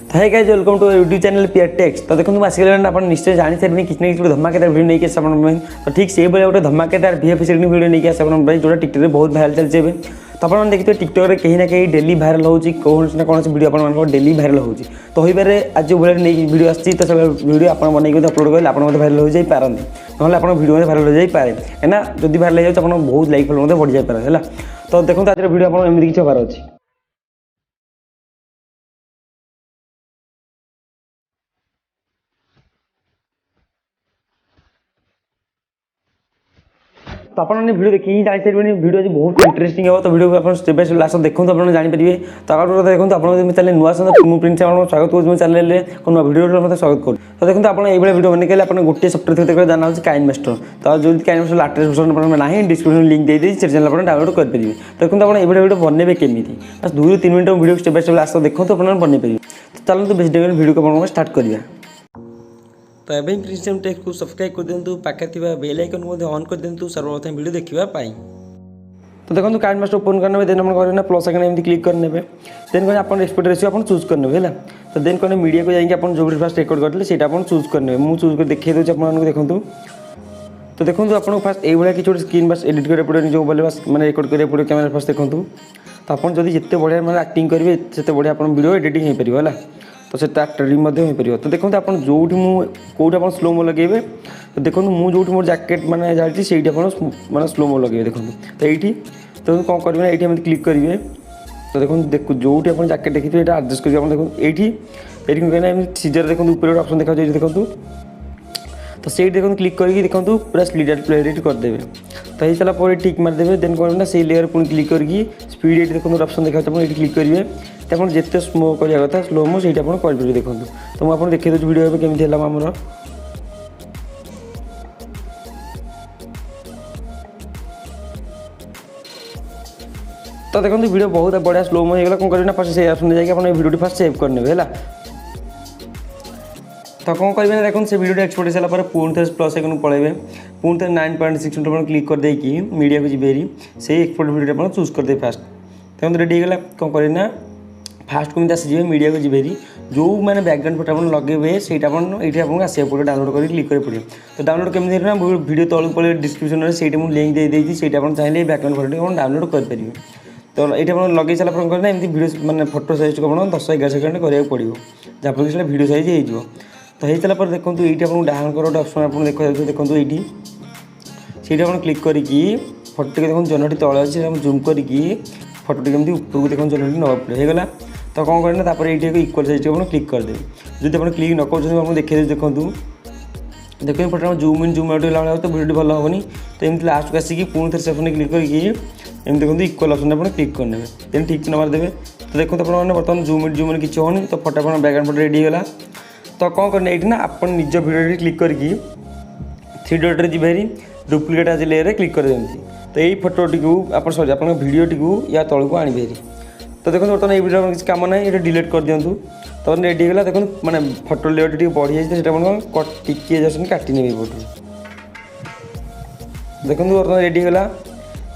तो है guys welcome to YouTube channel PR techs. तो देखो आसिक आप निश्चय जानी सारे किसी ना किसी धमाकेदार वीडियो नहीं आस तो ठीक से गोटे धमाकेदार भिएफ सेटिंग वीडियो नहीं आस जो टिकटक में बहुत भाइराल चलते तो आप देखिए टिकटक में कहीं ना कहीं डेली भाइराल होची कौन ना कौन वीडियो आप डेली भाइराल होची तो होइबारे आज जो भाई नहीं वीडियो आसी तो सब वीडियो आप बनई अपलोड करेंगे आप भाइराल हो जापे ना आप वीडियो भाइराल हो जाए है जब भाइराल हो जाए बहुत लाइक फॉलो बढ़ जापे है। तो देखो आज वीडियो आप किसी हबार अच्छी तो आपने वीडियो देखिए ही जानी सारे वीडियो आज बहुत इंटरेस्टिंग हो तो वीडियो को स्टेप बाय स्टेप लास्ट देखो आप जानीपारे तो आगे देखो आप चैनल नुआ प्रिंस स्वागत कर चैनल नुआ वीडियो मतलब स्वागत कर तो देखो आप वीडियो बने के आप गोटे सफ्टवेयर देखिए जाना होगी काइन मास्टर तो जो काइन मास्टर लाटेस्ट वर्जन ना डिस्क्रिप्शन लिंक दे से चैनल आप डाउनलोड करेंगे तो देखो आप वीडियो बनने केमी बस 2 ରୁ 3 minute video step by step last देखो तो आप बनई पारे तो चलो तो बेस वीडियो को स्टार्ट करिया। तो एवं प्रिंसियम टेक्स को सब्सक्राइब कर दिंतु पाखे बेल आइकन को ऑन कर दिंतु सर्वप्रथम वीडियो देखापी। तो देखो काइन मास्टर ओपन करने देन आप प्लस आइकन एमती क्लिक करने देन कहने आप एक्सपोर्ट रेशियो आप चूज करने है तो देन कहने मीडिया को जाकर जो फास्ट रेकर्ड करते हैं आप चूज करने मुझे चूज कर देखिए दूसरी आपको देखूँ तो देखो आपको फास्ट ये किसी गोटे स्क्रीन बास एडिट करा पड़े जो बोले बास मैंने रेकर्ड करा पड़े कैमेरा फास्ट देखूँ तो आप जिते बढ़िया मैं एक्टिंग करेंगे से बढ़िया आप वीडियो एडिटिंग हो पार है तो से ट्रेडिंग हो पार। तो देखो आप जो कौट आप स्लो मो लगे तो देखो मुझे जो मोर जैकेट मैंने जाती से मैंने स्लो मो लगे देखो तो ये तो कौन करेंगे ये क्लिक करेंगे तो देखो जो आप जैकेट देखिए ये एडजस्ट करके देखो ये कहना सीजर देखो ऊपर गोटे ऑप्शन देखा देखो तो से देखो क्लिक करके देखो पूरा स्प्लिट करदे तो ये सारा टिक मारदे देन कौन ना से लेयर पुणी क्लिक करके स्पीड ये देखो ऑप्शन देखा ये क्लिक करेंगे तो आप जिते स्लो करा कथा स्लो मो से करेंगे देखो तो मुझे देखिए दूसरी वीडियो केमी है आमर तो देखो वीडियो बहुत बढ़िया स्लो मो होगा कौन करेंगे फास्ट से ऑप्शन जाकर वीडियो फास्ट सेव करने है तो कौन करेंगे देखो से वीडियो एक्सपोर्ट होगा पर पुणी थे प्लस आइकन पड़े पुणी थे 9.6 मिनट क्लिक कर देकी मीडिया को जी से एक्सपोर्ट वीडियो आप चूज करदे फास्ट देखो रेडी होगा कौन करेंगे फास्ट को आसीजे मीडिया को जी जो मैंने बैकग्राउंड फोटो आप लगे से ये आपको आसो पड़े डाउनलोड कर क्लिक कर पड़े तो डाउनलोड केमी ना वीडियो तौक पड़े डिस्क्रिप्शन में से लिंक दे से चाहिए बैकग्राउंड फोटो डाउनलोड करेंगे तो ये आप लगे सारा ना एमती वीडियो मैंने फोटो साइज को 10-11 सेकेंड कराया पड़ो जहाँफल कि वीडियो साइज हो तो हो सारा देखो ये आपको डाउन कर गोटे ऑप्शन आप देखो ये से क्लिक करके फोटो के देखो जनटी तले अच्छे जूम करके फोटो टी ऊपर को देखो जनटी ना पड़े होगा तो कौन करना ये इक्वल साइज को क्लिक करदे जो आप क्लिक न कर देखिए देखो देखिए photo zoom in zoom out होगा तो वीडियो भल हेनी तो एमती लास्ट को आसिक पुणी थे से क्लिक करके एम देखो इक्वल ऑप्शन आप क्लिक करने देन ठीक नंबर देवे तो देखो आपने बर्तमान जूम इन किसी होनी तो फोटो आप बैकग्राउंड फोटो रेडी होगा तो कौन करना ये ना आप निज वीडियो क्लिक करके 3 डॉट जी डुप्लिकेट आज लेयर क्लिक कर दिखाती तो यही फोटोटी को आप सॉरी आप वीडियोटी को या तौक आनी भारी तो देखो बर्तमान ये वीडियो किसी काम ना ये डिलीट कर दिंतु तो रेडी होगा देखो मैंने फोटो लेयर टी बढ़ी जाए टिके जस्ट काटी ने फोटो देखो बर्तमान रेडी होगा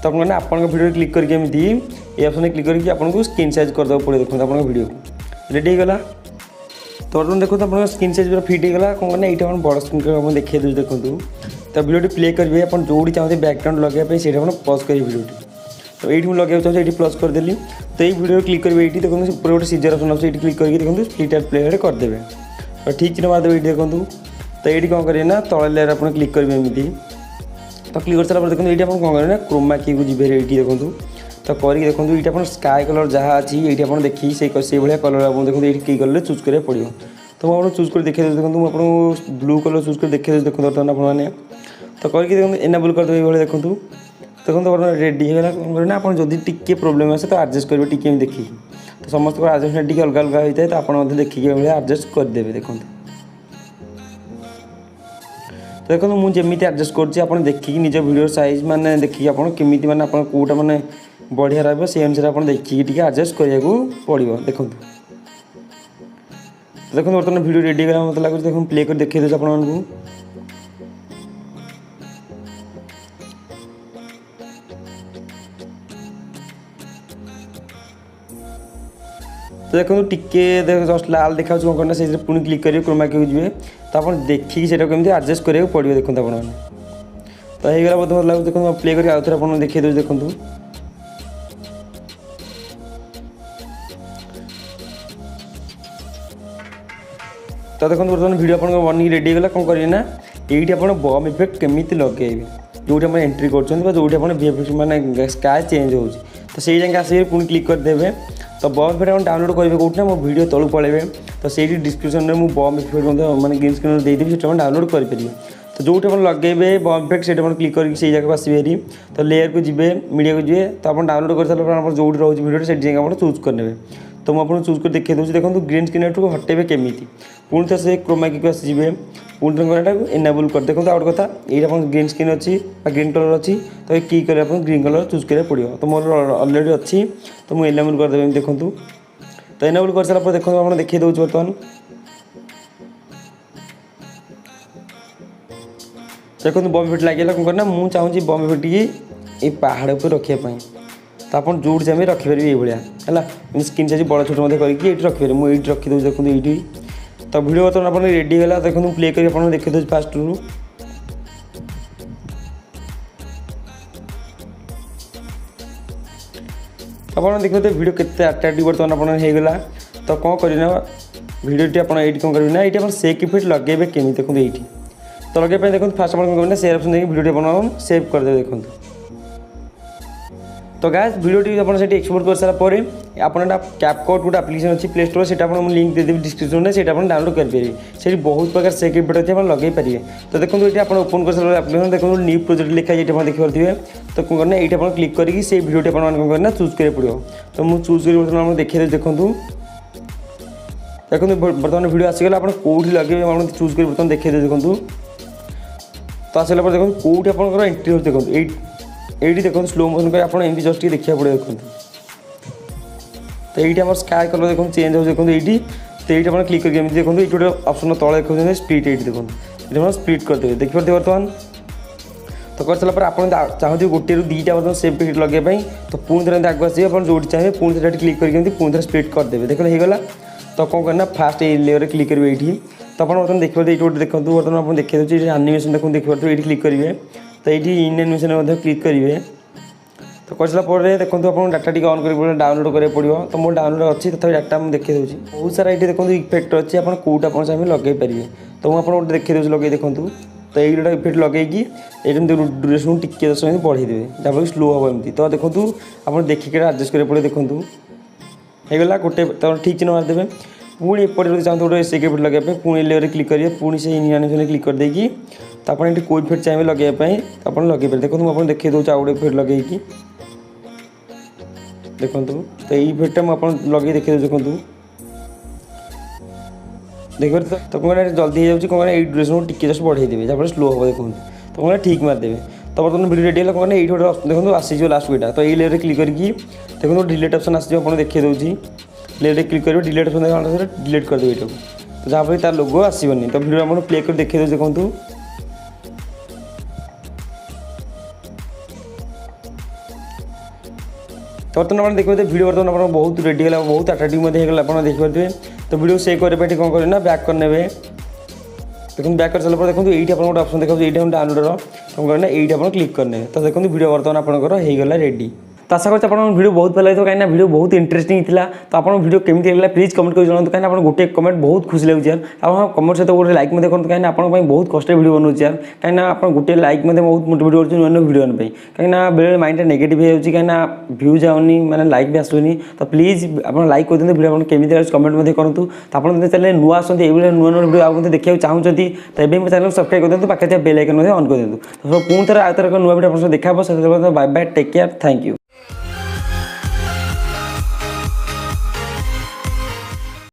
तो आपने आप वीडियो क्लिक करके एमती ये ऑप्शन क्लिक करके आपको स्क्रीन साइज करदे पड़े देखो आप वीडियो रेडी होगा तो बर्तमान देखो आप स्क्रीन साइज पूरा फिट होगा कौन करना ये बड़ स्क्रीन कर देखिए देखो तो वीडियो प्ले करेंगे आप जो चाहते बैकग्राउंड लगे से प्लस करेंगे वीडियो तो ये लगे चाहिए ये प्लस करदेली तो ये वीडियो क्लिक करेंगे ये देखो ऊपर गोटे सीजर ऑप्शन अच्छे क्लिक करके देखो स्प्लिट एंड प्ले करदे तो ठीक चिन्ह मारदे ये देखो तो ये कौन करेंगे ना तले लेयर आप क्लिक करेंगे एमती तो क्लिक कर सारा देखो ये कौन करेंगे क्रोमा की को जी देखो तो करके देखो ये आप स्काई कलर जहाँ अच्छी ये आप देखिए से भाया कलर आप देखो ये कई कलर चूज करा पड़ो तो मुझे चूज कर देखिए देखो मुझे ब्लू कलर चूज कर देखिए देखो बर्तमान आपने तो करके देखो एनेबल करदे ये देखो देखो बर्तमान रेडी होगा कौन करना आप जब टी प्रोब्लेम आसे तो एडजस्ट करेंगे टी देखिए तो समस्त एडजस्टमेंट टी अलग अलग होता है तो आप देखिए एडजस्ट करदे देखो तो देखो मुझे एडजस्ट कर देखिए निज वीडियो साइज मैंने देखिए आपमी मैंने कौटा मैंने बढ़िया रहा से अनुसार आप देखिए टी एडजस्ट कराया पड़ो देखो देखो बर्तमान वीडियो रेडी होगा मतलब लगे देखो प्ले कर देखिए दूसरे आपको तो देखो टिके जस्ट लाल देखा कौन करना से पुणी क्लिक करेंगे क्रोमा की जी तो आप देखिए से एडजस्ट करा पड़ो देखते आप तो होगा बोध मतलब लगे देखो प्ले करके आउ थे आप देखिए दूसरे देखूँ तो देखो बर्तमान वीडियो आप बन रेडी होगा कौन करेंगे ना ये आप बम इफेक्ट केमी लगे जो आप एंट्री कर जो आप वीएफएक्स माने स्काई चेंज हो तो से जाए आसिक पुणी क्लिक करदे तो बम इफेक्ट आप डाउनलोड करेंगे कौटना मो वीडियो तलू पड़े तो से डिस्क्रिप्शन में मुझे बम इफेक्ट मैंने ग्रीन स्क्रीन देदेवी से डाउनलोड करेंगे तो जो लगे बम इफेक्ट से क्लिक करके से जगह आसबे तो लेयर को जी मीडिया को जी तो आप डाउनलोड कर सारा जो रोज वीडियो से आप चूज करने तो मुझे चूज कर देखिए दूसरी देखो ग्रीन स्क्रीन को हटेबे केमी पुणी थे से क्रोमा की आसवे पुणी थे एनेबल कर देखो आउट कथा ये ग्रीन स्क्रीन अच्छी ग्रीन कलर अच्छी तो ये की करें ग्रीन कलर चूज करा पड़ो तो मोर अलरेडी अच्छी तो मुझे एनेबल करदेवी देखूँ तो एनेबल कर सारा देखो आप देखिए दूसरी बर्तमान देखो बम इफेक्ट लगे कौन करना मुझे चाहूँगी बम इफेक्ट ये पहाड़ पर रखापी तो आप जो चाहिए रखिपारे ये है स्क्रीन साइज बड़ छोट करके रखिपारे मुझे रखीदे देखो ये तो वीडियो बर्तमान आप रेडी है देखो प्ले कर देखी दूसरी फास्ट रू आप देखते वीडियो केते अट्राक्टिव बर्तमान आपगला तो कौन करना वीडियो आप कौन करेंगे ये आप सेक इफेक्ट लगे केमी देखो ये तो लगे देखो फास्ट आप कौन शेयर ऑप्शन देखिए वीडियो आप सेव करदे देखो तो गाइस वीडियो आप एक्सपोर्ट कर सारापर आपन कैपकट गोटे एप्लिकेशन अच्छी प्ले स्टोर से लिंक देदेवी डिस्क्रिप्शन में से डाउनलोड करेंगे से बहुत प्रकार सेक इफेक्ट अच्छे आप लगे पारे तो देखो ये आप ओपन कर सारा एप्लिकेशन देखो न्यू प्रोजेक्ट लिखा है आप देखिए तो कौन करना ये आप क्लिक करके से वीडियो आप करना चूज कर पड़ो तो मुझे चूज कर देखिए देखो देखो बर्तमान वीडियो आसीगला आप कौटी लगे चूज कर बर्तमान देखिए देखो तो आसला देखो कौटी आप एंट्री हो देखो ये देखो स्लो मोशन कर आप जस्ट देखा पड़े देखो तो ये स्काई कलर देखो चेंज हो देखो ये तो ये आप क्लिक करके देखो ये गोटे ऑप्शन तले देखो स्प्लिट ये देखो ये स्प्लिट करदे देखिए बर्तमान तो कर सारा आप चाहते गोटे रू दुईटा बर्तमान सेम पिक्ट लगे तो पुणी थे आगे आसवे आप जो चाहिए पुणी थे क्लिक करके पुणी थे स्प्लिट करदे देखो होगा तो कौन करना फास्ट ये लेयर क्लिक करेंगे ये तो आप बर्तमान देखिए ये गोटे देखो बर्तमान आप देखिए दूसरी आनिमेसन देखो देखिए ये क्लिक करेंगे तो ये इन एनिमेशन क्लिक करेंगे तो कर सारा देखो आप डाटा टी ऑन कर डाउनलोड करा पड़ो तो मोर डाउनलोड अच्छी तथा डाटा मुझे देखिए दूसरी बहुत सारा ये देखो इफेक्ट अच्छी आप कौट आप चाहिए लगे पारे तो मुझे गोटे देखिए दूसरी लगे देखूँ तो ये गोटे इफेक्ट लगे ये ड्यूरेसन टिके 10 मिनट बढ़ेदेवे जहाँ स्लो हम एमती तो देखो आप देखिए एडजस्ट करा पड़े देखूँ होगा गोटे तो ठीक चिन्ह मारिदेवे पुणी एपटे चाहते गोटे सेक इफेक्ट लगे पुणी लेयर क्लिक करेंगे पुणी से एनिमेशन क्लिक कर देगी तो आप कोई इफेक्ट चाहिए लगे तो आप लगे पारे देखो मुझे देखिए दूसरा आउ गोटे इफेक्ट लगे देखो तो ये इफेक्टा मुझे लगे देखिए देखो देखिए तो कौन जल्दी हो कौन ये ड्यूरेसन टिके जस्ट बढ़ेदेवे जहाँ स्लो हम देखो तो कौन ठीक मारिदेवे तो बर्तमान वीडियो रेडी है कौन ये देखो आसीज लास्ट वीडियो तो ये लेयर क्लिक करके देखो डिलीट ऑप्शन आसो आप देखिए दूसरी लेयर क्लिक करेंगे डिलीट ऑप्शन डिलीट करदेवे ये तो जहाँ तार लोगो आसबनी तो वीडियो आप प्ले कर देखिए देखो तो बर्तमान देखिए वीडियो बर्तमान बहुत रेडी है बहुत अट्राक्टिव होगा देखिए तो वीडियो सेव करने कौन करना बैक करने देखो बैक कर सारा देखो ये गोटे ऑप्शन देखो ये डाउनलोड कौन करना ये आप क्लिक करने तो देखो वीडियो बर्तमान आपंकर रेडी तो आशा करते आप वीडियो बहुत भल लगे कहीं वीडियो बहुत इंटरेस्टिंग था तो आप वीडियो केमी लगे प्लीज कमेंट कर जनातु कहीं आप गोटे कमेंट बहुत खुशी लगे यार आप कमेंट सहित गोटे लाइक देखते कहीं आप बहुत कष्ट वीडियो बनाऊँ यार कहीं आप गोटे लाइक बहुत मोटिवेट कर नुआ वीडियो कहीं बेले माइंड नेगेटिव हो कहीं भ्यू जाऊनी मैंने लाइक भी आसुनी तो प्लीज आप लाइक कर दिखाते वीडियो केमी कमेंट करूँ तो आप चैनल नुआ आसते नुआ नुआ वीडियो आप देखा चाहते तो ये चैनल सब्सक्राइब कर दिखाते पाखे बेल आइकन ऑन कर दिखाते तो पुणी थे आउ थे नुआ वीडियो देखा bye bye take care thank you.